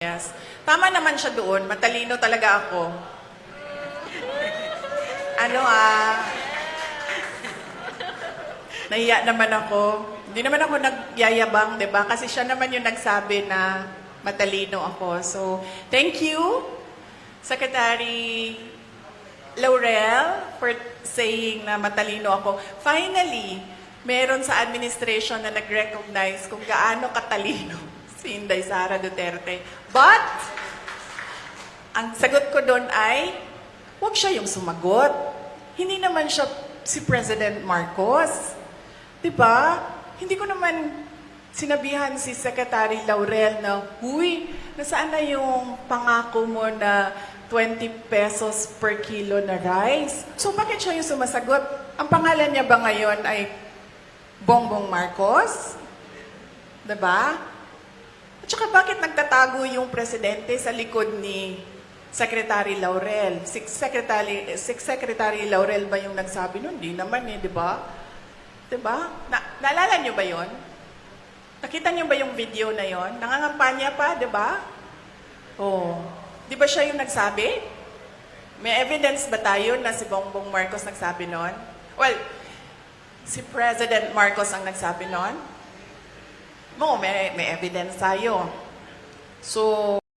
Yes. Tama naman siya doon. Matalino talaga ako. Nahiya naman ako. Hindi naman ako nagyayabang, di ba? Kasi siya naman yung nagsabi na matalino ako. So, thank you, Secretary Laurel, for saying na matalino ako. Finally, meron sa administration na nag-recognize kung gaano katalino si Inday Sara Duterte. But, ang sagot ko doon ay, huwag siya yung sumagot. Hindi naman siya si President Marcos. Diba? Hindi ko naman sinabihan si Secretary Laurel na, huy, nasaan na yung pangako mo na 20 pesos per kilo na rice? So, bakit siya yung sumasagot? Ang pangalan niya ba ngayon ay Bongbong Marcos? Diba? At saka bakit nagtatago yung presidente sa likod ni Secretary Laurel? Si Secretary Laurel ba yung nagsabi nun? Hindi naman eh, di ba? Diba? Naalala nyo ba yon? Nakita nyo ba yung video na yon? Nangangampanya pa, di ba? Oh. Di ba siya yung nagsabi? May evidence ba tayo na si Bongbong Marcos nagsabi nun? Well, si President Marcos ang nagsabi nun? May evidence tayo. So,